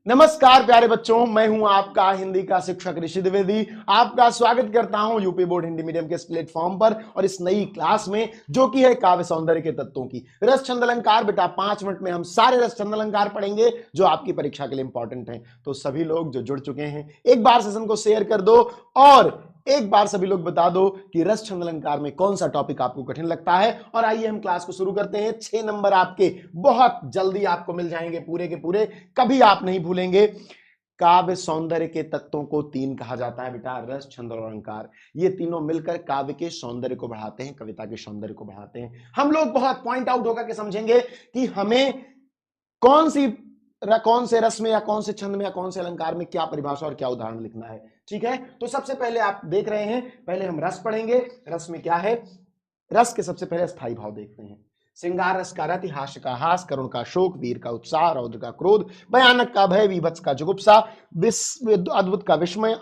नमस्कार प्यारे बच्चों, मैं हूं आपका हिंदी का शिक्षक ऋषि द्विवेदी। आपका स्वागत करता हूं यूपी बोर्ड हिंदी मीडियम के इस प्लेटफॉर्म पर और इस नई क्लास में जो कि है काव्य सौंदर्य के तत्वों की रस छंद अलंकार। बेटा 5 मिनट में हम सारे रस छंद अलंकार पढ़ेंगे जो आपकी परीक्षा के लिए इंपॉर्टेंट हैं। तो सभी लोग जो जुड़ चुके हैं एक बार सेशन को शेयर कर दो और एक बार सभी लोग बता दो कि रस छंद अलंकार में कौन सा टॉपिक आपको कठिन लगता है। और आइए हम क्लास को शुरू करते हैं। 6 नंबर आपके बहुत जल्दी आपको मिल जाएंगे, पूरे के पूरे, कभी आप नहीं भूलेंगे। काव्य सौंदर्य के तत्वों को 3 कहा जाता है बेटा, रस छंद और अलंकार। ये तीनों मिलकर काव्य के सौंदर्य को बढ़ाते हैं, कविता के सौंदर्य को बढ़ाते हैं। हम लोग बहुत पॉइंट आउट होकर के समझेंगे कि हमें कौन से रस में या कौन से छंद में या कौन से अलंकार में क्या परिभाषा और क्या उदाहरण लिखना है। ठीक है, तो सबसे पहले आप देख रहे हैं, पहले हम रस पढ़ेंगे। रस में क्या है? रस के सबसे पहले स्थायी भाव देखते हैं। श्रृंगार रस का रति, हास्य का हास, करुण का शोक, वीर का उत्साह, रौद्र का क्रोध, भयानक का भय, विभत्स का जुगुप्सा, अद्भुत का विस्मय,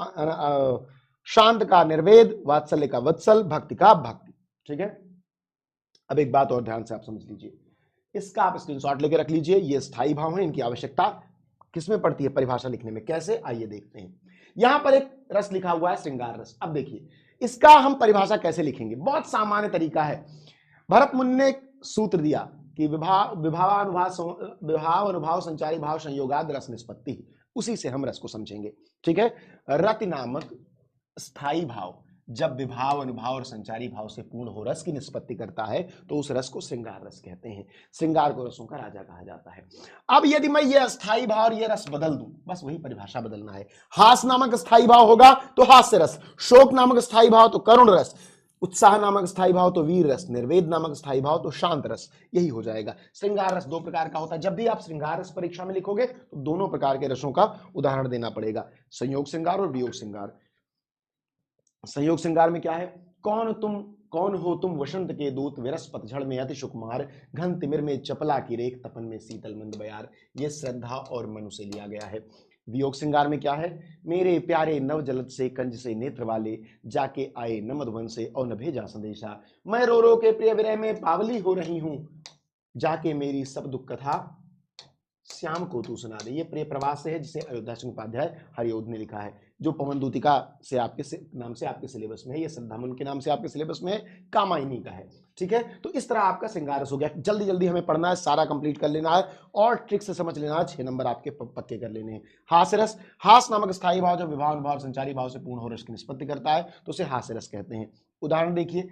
शांत का निर्वेद, वात्सल्य का वत्सल, भक्ति का भक्ति। ठीक है, अब एक बात और ध्यान से आप समझ लीजिए, इसका आप स्क्रीनशॉट लेके रख लीजिए। ये स्थायी भाव है, इनकी आवश्यकता किसमें पड़ती है? परिभाषा लिखने में। कैसे? आइए देखते हैं। यहां पर एक रस लिखा हुआ है श्रृंगार रस। अब देखिए इसका हम परिभाषा कैसे लिखेंगे। बहुत सामान्य तरीका है। भरत मुनि ने सूत्र दिया कि विभाव अनुभाव संचारी भाव संयोगाद रस निष्पत्ति। उसी से हम रस को समझेंगे। ठीक है, रति नामक स्थायी भाव जब विभाव अनुभाव और संचारी भाव से पूर्ण हो रस की निष्पत्ति करता है तो उस रस को श्रृंगार रस कहते हैं। श्रृंगार को रसों का राजा कहा जाता है। अब यदि मैं ये अस्थाई भाव और ये रस बदल दूं, बस वही परिभाषा बदलना है। हास नामक स्थायी भाव होगा तो हास्य रस, शोक नामक स्थायी भाव तो करुण रस, उत्साह नामक स्थायी भाव तो वीर रस, निर्वेद नामक स्थायी भाव तो शांत रस। यही हो जाएगा। श्रृंगार रस 2 प्रकार का होता है। जब भी आप श्रृंगार रस परीक्षा में लिखोगे तो दोनों प्रकार के रसों का उदाहरण देना पड़ेगा, संयोग श्रृंगार और वियोग श्रृंगार। संयोग श्रृंगार में क्या है? कौन हो तुम वसंत के दूत, विरस पतझड़ में अति सुकुमार, घन तिमिर में चपला की रेख, तपन में शीतल मंद बयार। ये श्रद्धा और मनु से लिया गया है। वियोग श्रृंगार में क्या है? मेरे प्यारे नव जलद से कंज से नेत्र वाले, जाके आए न मधुवन से और न भेजा संदेशा। मैं रो रो के प्रिय विरह में पावली हो रही हूं, जाके मेरी सब दुख कथा श्याम को तू सुना दे। ये प्रिय प्रवास से है, जिसे अयोध्या सिंह उपाध्याय हरिओद ने लिखा है, जो पवन दूतिका से आपके नाम से आपके सिलेबस में है। ये श्रद्धामन के नाम से आपके सिलेबस में है, कामायनी का है। ठीक है, तो इस तरह आपका श्रृंगार रस हो गया। जल्दी जल्दी हमें पढ़ना है, सारा कंप्लीट कर लेना है और ट्रिक से समझ लेना है। 6 नंबर आपके पक्के कर लेने हैं। हास्य रस, हास नामक स्थायी भाव जब विभाव अनुभाव संचारी भाव से पूर्ण हो रस की निष्पत्ति करता है तो उसे हास्य रस कहते हैं। उदाहरण देखिए,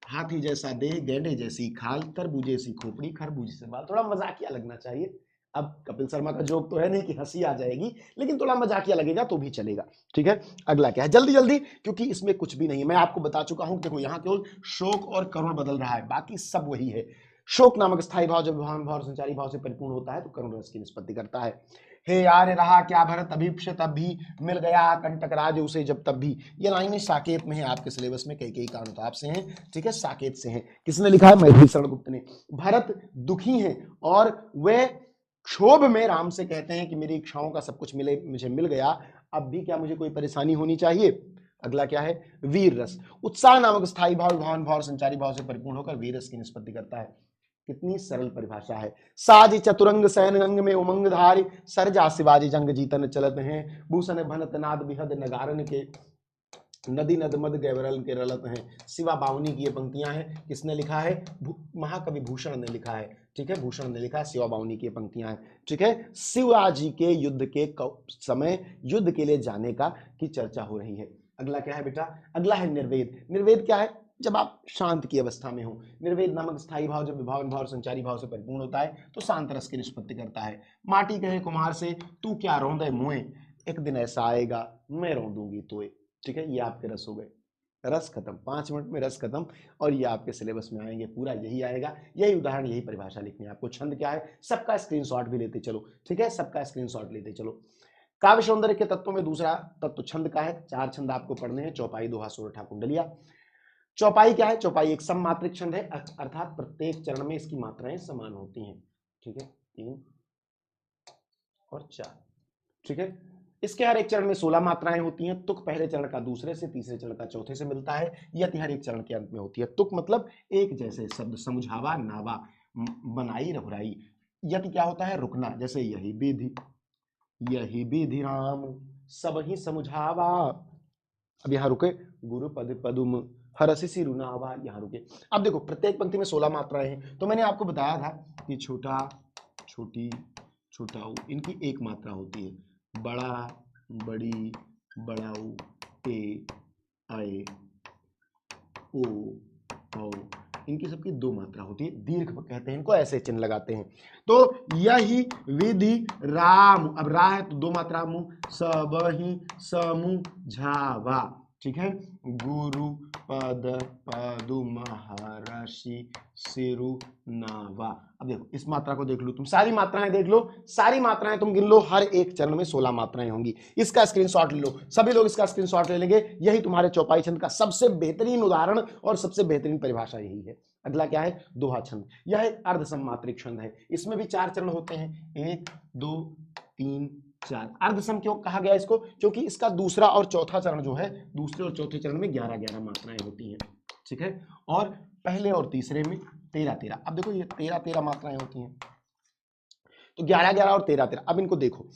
हाथी जैसा देह, गैंडे जैसी खाल, तरबूज जैसी खोपड़ी, खरबूजे से बाल। थोड़ा मजाकिया लगना चाहिए। अब कपिल शर्मा का जोक तो है नहीं कि हंसी आ जाएगी, लेकिन थोड़ा मजाकिया लगेगा तो भी चलेगा। ठीक है, अगला क्या है? जल्दी जल्दी, क्योंकि इसमें कुछ भी नहीं है। मैं आपको बता चुका हूं, देखो यहां केवल शोक और करुण बदल रहा है, बाकी सब वही है। शोक नामक स्थायी भाव जब विभाव भाव संचारी भाव से परिपूर्ण होता है तो करुण रस की निष्पत्ति करता है। हे यार रहा क्या भरत अभीप्स तब भी, मिल गया कंटक राज उसे जब तब भी। ये लाइनें साकेत में है आपके सिलेबस में, कई का अनुताप से हैं। ठीक है, साकेत से हैं। किसने लिखा है? मैथिली शरण गुप्त ने। भरत दुखी हैं और वे क्षोभ में राम से कहते हैं कि मेरी इच्छाओं का सब कुछ मुझे मिल गया, अब भी क्या मुझे कोई परेशानी होनी चाहिए? अगला क्या है? वीर रस, उत्साह नामक स्थायी भाव भाव भाव संचारी भाव से परिपूर्ण होकर वीर रस की निष्पत्ति करता है। कितनी सरल परिभाषा है। साज चतुरंग सैन अंग में उमंग धारी, सरजा शिवाजी जंग जीतन चलत हैं, भूषण भनत नाद बिहद नगारन के, नदी नद मद गैवरल के रलत हैं। शिवा बावनी की ये पंक्तियां हैं। किसने लिखा है? महाकवि भूषण ने लिखा है। ठीक है, भूषण ने लिखा है। शिवा बावनी की ये पंक्तियां हैं। ठीक है, शिवाजी के युद्ध के समय युद्ध के लिए जाने का की चर्चा हो रही है। अगला क्या है बेटा? अगला है निर्वेद। निर्वेद क्या है? जब आप शांत की अवस्था में हो। निर्वेद नामक स्थायी भाव जब विभाव भाव संचारी भाव से परिपूर्ण होता है तो शांत रस की निष्पत्ति करता है। माटी कहे कुम्हार से, तू क्या रौंदे मुए, एक दिन ऐसा आएगा मैं रौंदूंगी तोए। ठीक है, ये आपके रस हो गए। रस खत्म, 5 मिनट में रस खत्म। और ये आपके सिलेबस में आएंगे, पूरा यही आएगा, यही उदाहरण, यही परिभाषा लिखनी है आपको। छंद क्या है? सबका स्क्रीनशॉट भी लेते चलो। ठीक है, सबका स्क्रीनशॉट लेते चलो। काव्य सौंदर्य के तत्वों में दूसरा तत्व छंद का है। 4 छंद आपको पढ़ने हैं, चौपाई, दोहा, सोरठा, कुंडलिया। चौपाई क्या है? चौपाई एक सममात्रिक छंद है, अर्थात प्रत्येक चरण में इसकी मात्राएं समान होती हैं। ठीक है, 3 और 4। ठीक है, इसके हर एक चरण में 16 मात्राएं होती हैं। तुक पहले चरण का दूसरे से, तीसरे चरण का चौथे से मिलता है। यति हर एक चरण के अंत में होती है। तुक मतलब एक जैसे शब्द, समझावा, नावा, बनाई, रघुराई। यति क्या होता है? रुकना, जैसे यही विधि, यही विधि राम सब ही समझावा। अब यहाँ रुके, गुरु पद पदुम हरसि सिरुनावा, यहाँ रुके। अब देखो प्रत्येक पंक्ति में 16 मात्राएं हैं, तो मैंने आपको बताया था कि छोटा, छोटी, छोटाऊ, इनकी एक मात्रा होती है, बड़ा, बड़ी, बड़ाऊ, ए, आए, ओ, औ, इनकी सबकी 2 मात्रा होती है, दीर्घ कहते हैं इनको, ऐसे चिन्ह लगाते हैं। तो यही विधि राम, अब रा है तो 2 मात्रा, मु सब ही समझावा, ठीक है। गुरु पद पदुम हरषि सिरुनावा। अब देखो इस मात्रा को देख लो, तुम सारी मात्राएं देख लो, सारी मात्राएं तुम गिन लो, हर एक चरण में 16 मात्राएं होंगी। इसका स्क्रीनशॉट ले लो, सभी लोग इसका स्क्रीनशॉट ले लेंगे। यही तुम्हारे चौपाई छंद का सबसे बेहतरीन उदाहरण और सबसे बेहतरीन परिभाषा यही है। अगला क्या है, दोहा छंद। यह एक अर्ध सम्मात्रिक छंद है, इसमें भी 4 चरण होते हैं, 1 2 3 4। अर्धसम क्यों कहा गया इसको, क्योंकि इसका दूसरा और चौथा चरण जो है, दूसरे और चौथे चरण में 11-11 मात्राएं होती हैं, ठीक है, और पहले और तीसरे में 13-13। अब देखो ये 13-13 मात्राएं होती हैं, तो 11-11 और 13-13। अब इनको देखो,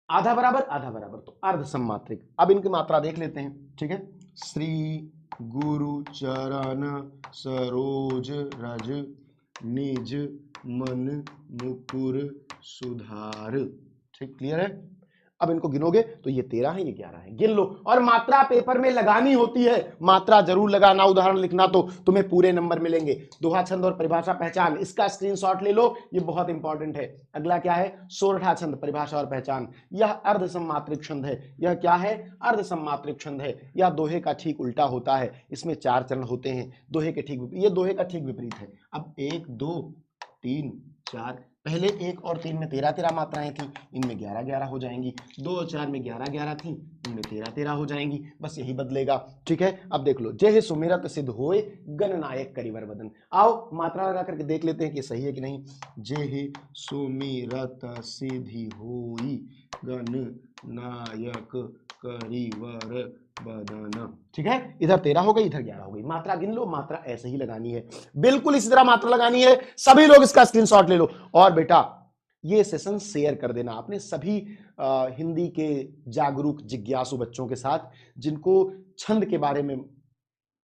आधा बराबर आधा बराबर, तो अर्ध सम्मात्रिक। अब इनकी मात्रा देख लेते हैं, ठीक है। श्री गुरु चरण सरोज रज निज मन मुकुर सुधार, ठीक, क्लियर है। अब इनको गिनोगे तो ये 13 है, ये 11 है, गिन लो। और मात्रा पेपर में लगानी होती है, मात्रा जरूर लगाना, उदाहरण लिखना, तो तुम्हें पूरे नंबर मिलेंगे। दोहा छंद और परिभाषा पहचान, इसका स्क्रीनशॉट ले लो, ये बहुत इंपॉर्टेंट है। अगला क्या है, सोरठा छंद, परिभाषा और पहचान। यह अर्ध सम्मात्रिक छंद है, यह क्या है, अर्ध सम्मात्रिक छंद है। यह दोहे का ठीक उल्टा होता है, इसमें 4 चरण होते हैं, दोहे के ठीक, ये दोहे का ठीक विपरीत है। अब 1 2 3 4, पहले 1 और 3 में 13-13 मात्राएं थी, इनमें 11-11 हो जाएंगी। 2 और 4 में 11-11 थी, इनमें 13-13 हो जाएंगी, बस यही बदलेगा, ठीक है। अब देख लो, जय सुमिरत सिद्ध होए गणनायक करिवर वदन। आओ मात्रा लगा करके देख लेते हैं कि सही है कि नहीं। जय सुमिरत सिद्धि होई गणनायक करिवर बदन, ठीक है। इधर 13 हो गई, इधर 11 हो गई। मात्रा गिन लो, मात्रा ऐसे ही लगानी है, बिल्कुल इसी तरह मात्रा लगानी है। सभी लोग इसका स्क्रीनशॉट ले लो। और बेटा ये सेशन शेयर कर देना अपने सभी हिंदी के जागरूक जिज्ञासु बच्चों के साथ, जिनको छंद के बारे में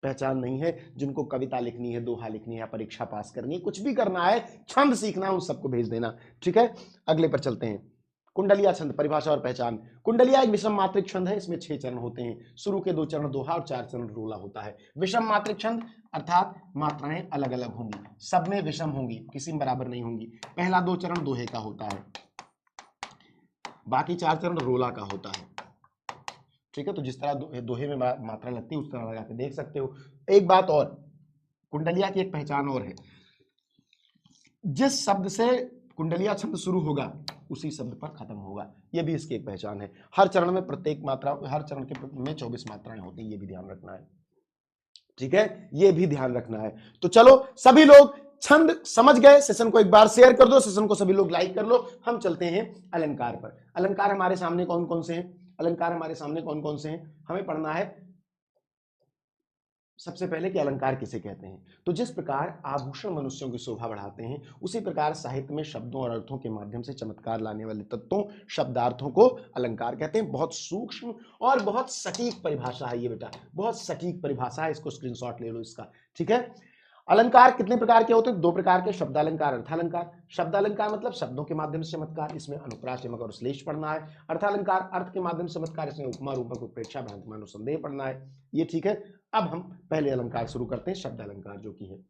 पहचान नहीं है, जिनको कविता लिखनी है, दोहा लिखनी है, परीक्षा पास करनी है, कुछ भी करना है, छंद सीखना है, उन सबको भेज देना, ठीक है। अगले पर चलते हैं, कुंडलिया छंद, परिभाषा और पहचान। कुंडलिया एक विषम मात्रिक छंद है, इसमें 6 चरण होते हैं, शुरू के 2 चरण दोहा और 4 चरण रोला होता है। विषम मात्रिक छंद अर्थात मात्राएं अलग अलग होंगी, सब में विषम होंगी, किसी में बराबर नहीं होंगी। पहला 2 चरण दोहे का होता है, बाकी 4 चरण रोला का होता है, ठीक है। तो जिस तरह दोहे में मात्रा लगती है उस तरह लगा के देख सकते हो। एक बात और, कुंडलिया की एक पहचान और है, जिस शब्द से कुंडलिया छंद शुरू होगा उसी शब्द पर खत्म होगा, यह भी इसकी एक पहचान है। हर चरण में प्रत्येक मात्रा, हर चरण के में 24 मात्राएं होती हैं, ये भी ध्यान रखना है, ठीक है, ये भी ध्यान रखना है। तो चलो सभी लोग छंद समझ गए, सेशन को एक बार शेयर कर दो, सेशन को सभी लोग लाइक कर लो। हम चलते हैं अलंकार पर। अलंकार हमारे सामने कौन कौन से हैं, अलंकार हमारे सामने कौन कौन से हैं, हमें पढ़ना है सबसे पहले कि अलंकार किसे कहते हैं। तो जिस प्रकार आभूषण मनुष्यों की शोभा बढ़ाते हैं, उसी प्रकार साहित्य में शब्दों और अर्थों के माध्यम से चमत्कार लाने वाले तत्वों, शब्दार्थों को अलंकार कहते हैं। बहुत सूक्ष्म और बहुत सटीक परिभाषा है ये बेटा, बहुत सटीक परिभाषा है, इसको स्क्रीनशॉट ले लो इसका, ठीक है। अलंकार कितने प्रकार के होते हैं, 2 प्रकार के, शब्दालंकार, अर्थालंकार। शब्दालंकार मतलब शब्दों के माध्यम से चमत्कार, इसमें अनुप्रास, यमक और श्लेष पढ़ना है। अर्थालंकार अर्थ के माध्यम से चमत्कार, इसमें उपमा, रूपक, उत्प्रेक्षा, भ्रांति, अनुसंदेह पढ़ना है, ये ठीक है। अब हम पहले अलंकार शुरू करते हैं, शब्दालंकार जो कि है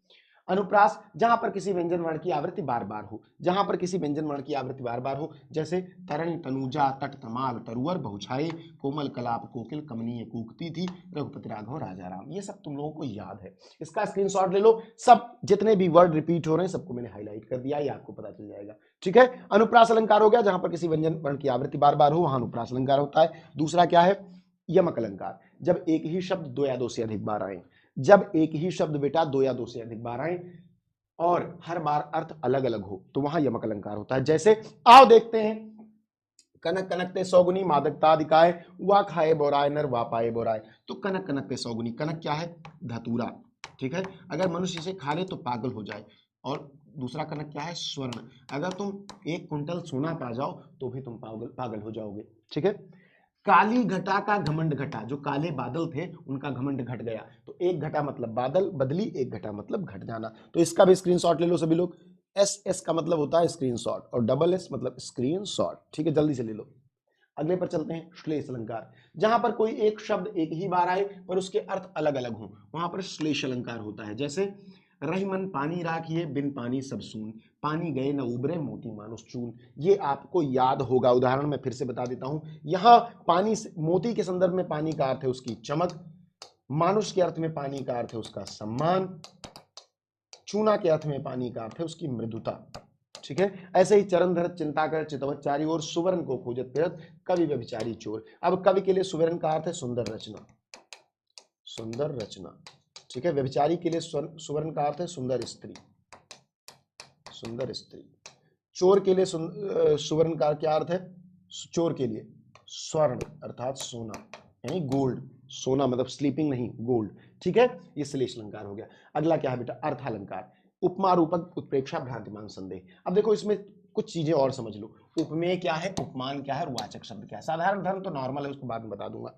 अनुप्रास, जहां पर किसी व्यंजन वर्ण की आवृत्ति बार बार हो, जहां पर किसी व्यंजन वर्ण की आवृत्ति बार बार हो, जैसे तरणी, तनुजा, तट, तमाल, तरुअर, बहुछाई, कोमल, कलाप, कोकिल, कमनीय, कूकती थी, रघुपति राघव, राजा राम। ये सब तुम लोगों को याद है, इसका स्क्रीनशॉट ले लो। सब जितने भी वर्ड रिपीट हो रहे हैं सबको मैंने हाईलाइट कर दिया, ये आपको पता चल जाएगा, ठीक है। अनुप्रास अलंकार हो गया, जहां पर किसी व्यंजन वर्ण की आवृत्ति बार बार हो वहां अनुप्रास अलंकार होता है। दूसरा क्या है, यमक अलंकार, जब एक ही शब्द 2 या 2 से अधिक बार आए, जब एक ही शब्द बेटा 2 या 2 से अधिक बार आए और हर बार अर्थ अलग अलग हो तो वहां यमक अलंकार होता है। जैसे आओ देखते हैं, कनक कनकते सौगुनी मादकतादिकाय, वा खाए बोराय नर वा पाए बोराय। तो कनक कनकते सौगुनी, कनक क्या है, धतूरा, ठीक है। अगर मनुष्य इसे खा ले तो पागल हो जाए, और दूसरा कनक क्या है, स्वर्ण। अगर तुम 1 कुंटल सोना पा जाओ तो भी तुम पागल पागल हो जाओगे। ठीक है। काली घटा का घमंड घटा, जो काले बादल थे उनका घमंड घट गया। तो एक घटा मतलब बादल, बदली, एक घटा मतलब घट जाना। तो इसका भी स्क्रीनशॉट ले लो सभी लोग। एस एस का मतलब होता है स्क्रीनशॉट और डबल एस मतलब स्क्रीनशॉट। ठीक है, जल्दी से ले लो। अगले पर चलते हैं, श्लेष अलंकार। जहां पर कोई एक शब्द एक ही बार आए पर उसके अर्थ अलग अलग हों, वहां पर श्लेष अलंकार होता है। जैसे रही मन पानी राखिए, बिन पानी सब सून, पानी गए न उबरे मोती मानुष चून। ये आपको याद होगा। उदाहरण मैं फिर से बता देता हूं। यहां पानी से, मोती के संदर्भ में पानी का अर्थ है उसकी चमक, मानुष के अर्थ में पानी का अर्थ है उसका सम्मान, चूना के अर्थ में पानी का अर्थ है उसकी मृदुता। ठीक है। ऐसे ही चरण धरत चिंता कर चितवत चारी ओर, सुवर्ण को खोजत फिरत कवि व्यभिचारी चोर। अब कवि के लिए सुवर्ण का अर्थ है सुंदर रचना, सुंदर रचना। ठीक है। व्यभिचारी के लिए सुवर्ण का अर्थ है सुंदर स्त्री, सुंदर स्त्री। चोर के लिए सुवर्ण का क्या अर्थ है, चोर के लिए स्वर्ण अर्थात सोना, यानी गोल्ड। सोना मतलब स्लीपिंग नहीं, गोल्ड। ठीक है, ये श्लेष अलंकार हो गया। अगला क्या है बेटा, अर्थालंकार। उपमा रूपक उत्प्रेक्षा भ्रांतिमान संदेह। अब देखो इसमें कुछ चीजें और समझ लो। उपमेय क्या है, उपमान क्या है और वाचक शब्द क्या है। साधारण धर्म तो नॉर्मल है, उसको बाद में बता दूंगा।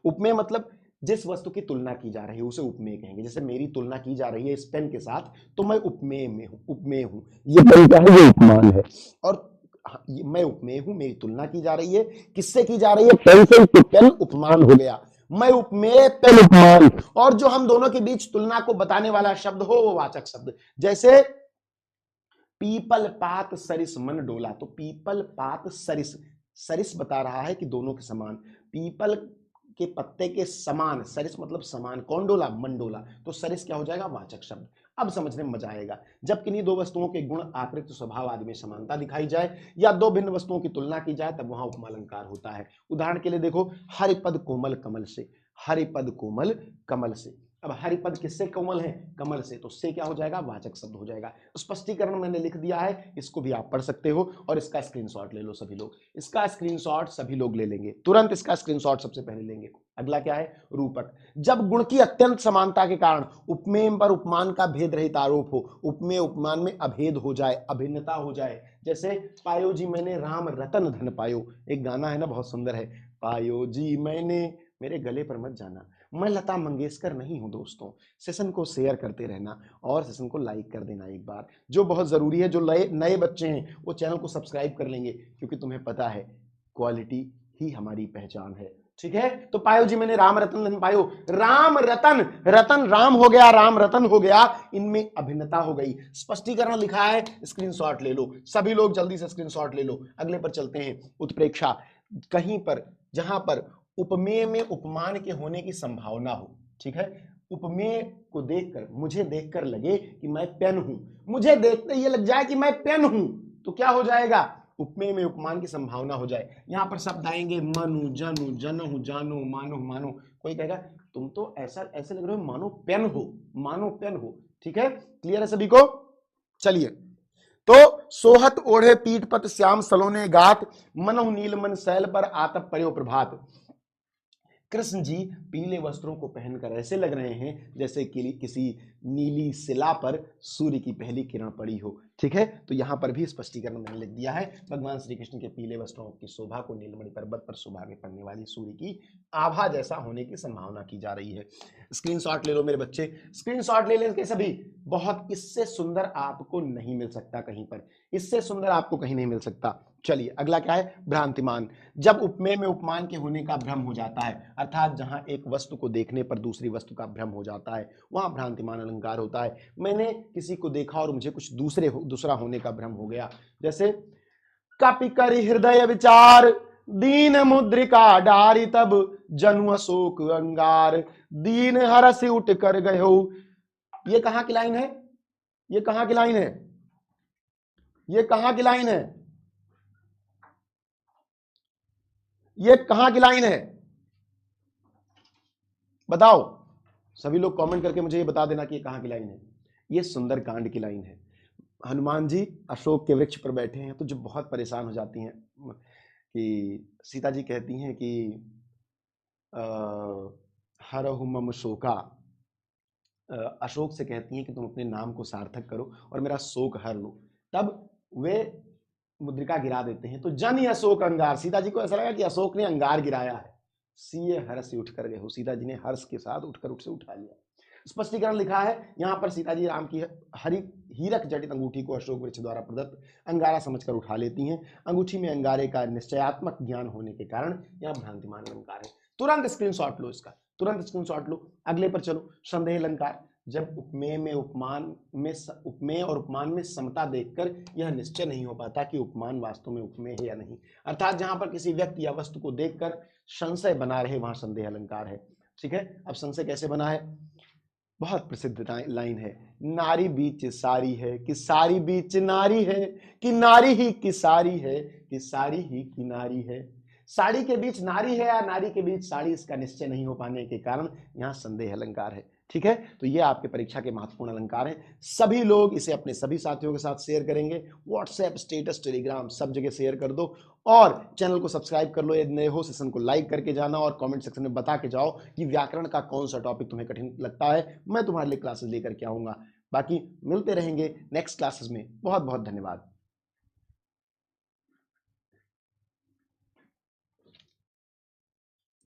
उपमेय मतलब जिस वस्तु की तुलना की जा रही है उसे उपमेय कहेंगे। जैसे मेरी तुलना की जा रही है इस पेन के साथ तो मैं उपमेय में हूं, उपमेय हूं। ये पेन क्या है, ये उपमान है। और मैं उपमेय हूं, मेरी तुलना की जा रही है, किससे की जा रही है, पेन से, तो पेन उपमान हो गया। मैं उपमेय, पेन उपमान। और जो हम दोनों के बीच तुलना को बताने वाला शब्द हो वो वाचक शब्द। जैसे पीपल पात सरिस मन डोला, तो पीपल पात सरिस, सरिस बता रहा है कि दोनों के समान, पीपल के पत्ते के समान, सरिस मतलब समान, कौन डोला, मन डोला। तो सरिस क्या हो जाएगा, वाचक शब्द। अब समझने में मजा आएगा। जब किन्हीं दो वस्तुओं के गुण, आकृति, स्वभाव आदि में समानता दिखाई जाए या दो भिन्न वस्तुओं की तुलना की जाए तब वहां उपमालंकार होता है। उदाहरण के लिए देखो, हरिपद कोमल कमल से, हरिपद कोमल कमल से। अब हरिपद किससे कोमल है, कमल से, तो से क्या हो जाएगा, वाचक शब्द हो जाएगा। स्पष्टीकरण मैंने लिख दिया है, इसको भी आप पढ़ सकते हो और इसका स्क्रीनशॉट ले लो सभी लोग। इसका स्क्रीनशॉट सभी लोग ले लेंगे तुरंत, इसका स्क्रीनशॉट सबसे पहले लेंगे। अगला क्या है, रूपक। जब गुण की अत्यंत समानता के कारण उपमेय पर उपमान का भेद रहित आरोप हो, उपमेय उपमान में अभेद हो जाए, अभिन्नता हो जाए। जैसे पायो जी मैंने राम रतन धन पायो, एक गाना है ना बहुत सुंदर है, पायो जी मैंने, मेरे गले पर मत जाना। मैं लता मंगेशकर नहीं हूं दोस्तों। सेशन को शेयर करते रहना और सेशन को लाइक कर देना एक बार, जो बहुत जरूरी है। जो नए बच्चे हैं वो चैनल को सब्सक्राइब कर लेंगे, क्योंकि तुम्हें पता है क्वालिटी ही हमारी पहचान है। ठीक है। तो पायो जी मैंने राम रतन धन पायो, राम रतन, रतन राम हो गया, राम रतन हो गया, इनमें अभिन्नता हो गई। स्पष्टीकरण लिखा है, स्क्रीनशॉट ले लो सभी लोग, जल्दी से स्क्रीनशॉट ले लो। अगले पर चलते हैं, उत्प्रेक्षा। कहीं पर जहां पर उपमेय में उपमान के होने की संभावना हो। ठीक है। उपमेय को देखकर, मुझे देखकर लगे कि मैं पेन हूं, मुझे देखते ये लग जाए कि मैं पेन हूं, तो क्या हो जाएगा, उपमेय में उपमान की संभावना हो जाए। यहां पर शब्द आएंगे मनु, जनु, जनहु, जानो, मानो, मानो। कोई कहेगा तुम तो ऐसा ऐसे लग रहे हो मानो पेन हो, मानो पेन हो। ठीक है, क्लियर है सभी को। चलिए, तो सोहत ओढ़े पीठ पत श्याम सलोने गात, मनहु नील मन शैल पर आतप पर्यो प्रभात। कृष्ण जी पीले वस्त्रों को पहनकर ऐसे लग रहे हैं जैसे कि किसी नीली शिला पर सूर्य की पहली किरण पड़ी हो। ठीक है, तो यहां पर भी स्पष्टीकरण मैंने लिख दिया है। भगवान श्री कृष्ण के पीले वस्त्रों की शोभा को नीलमणि पर्वत पर शोभा में पड़ने वाली सूर्य की आभा जैसा होने की संभावना की जा रही है। स्क्रीनशॉट ले लो मेरे बच्चे, स्क्रीनशॉट ले लेंगे सभी। बहुत, इससे सुंदर आपको नहीं मिल सकता कहीं पर, इससे सुंदर आपको कहीं नहीं मिल सकता। चलिए अगला क्या है, भ्रांतिमान। जब उपमेय में उपमान के होने का भ्रम हो जाता है, अर्थात जहां एक वस्तु को देखने पर दूसरी वस्तु का भ्रम हो जाता है, वहां भ्रांतिमान अलंकार होता है। मैंने किसी को देखा और मुझे कुछ दूसरा होने का भ्रम हो गया। जैसे कपि कर हृदय विचार, दीन मुद्रिका डारी तब जनु अशोक अंगार, दीन हरस उठ कर गयो। ये कहां की लाइन है, ये कहां की लाइन है, ये कहां की लाइन है, ये कहां की लाइन है, बताओ सभी लोग कमेंट करके मुझे ये बता देना कि ये कहां की लाइन है। ये सुंदरकांड की लाइन है। हनुमान जी अशोक के वृक्ष पर बैठे हैं तो जो बहुत परेशान हो जाती हैं कि सीता जी कहती हैं कि हरहु मम शोका, अशोक से कहती हैं कि तुम अपने नाम को सार्थक करो और मेरा शोक हर लो, तब वे मुद्रिका गिरा देते हैं। तो जन ही अशोक अंगार, सीता जी को ऐसा लगा कि अशोक ने अंगार गिराया है, सीए हर्ष से उठ कर गए हो, सीता जी ने हर्ष के साथ उठकर उठ से उठा लिया। स्पष्टीकरण लिखा है यहाँ पर, सीता जी राम की हरि हीरक जटित अंगूठी को अशोक वृक्ष द्वारा प्रदत्त अंगारा समझकर उठा लेती हैं। अंगूठी में अंगारे का निश्चयात्मक ज्ञान होने के कारण यह भ्रांतिमान अलंकार है। तुरंत स्क्रीनशॉट लो इसका, तुरंत स्क्रीनशॉट लो। अगले पर चलो, संदेह अलंकार। जब उपमेय में उपमेय और उपमान में समता देखकर यह निश्चय नहीं हो पाता कि उपमान वास्तव में उपमेय है या नहीं, अर्थात जहां पर किसी व्यक्ति या वस्तु को देखकर संशय बना रहे, वहां संदेह अलंकार है। ठीक है, अब संशय कैसे बना है, बहुत प्रसिद्ध लाइन है, नारी बीच सारी है कि सारी बीच नारी है, कि नारी ही की सारी है कि सारी ही की नारी है। साड़ी के बीच नारी है या नारी के बीच साड़ी, इसका निश्चय नहीं हो पाने के कारण यहां संदेह अलंकार है। ठीक है, तो ये आपके परीक्षा के महत्वपूर्ण अलंकार हैं। सभी लोग इसे अपने सभी साथियों के साथ शेयर करेंगे, व्हाट्सएप स्टेटस टेलीग्राम सब जगह शेयर कर दो, और चैनल को सब्सक्राइब कर लो। नए हो सेशन को लाइक करके जाना और कमेंट सेक्शन में बता के जाओ कि व्याकरण का कौन सा टॉपिक तुम्हें कठिन लगता है, मैं तुम्हारे लिए क्लासेस लेकर के आऊंगा। बाकी मिलते रहेंगे नेक्स्ट क्लासेस में। बहुत बहुत धन्यवाद।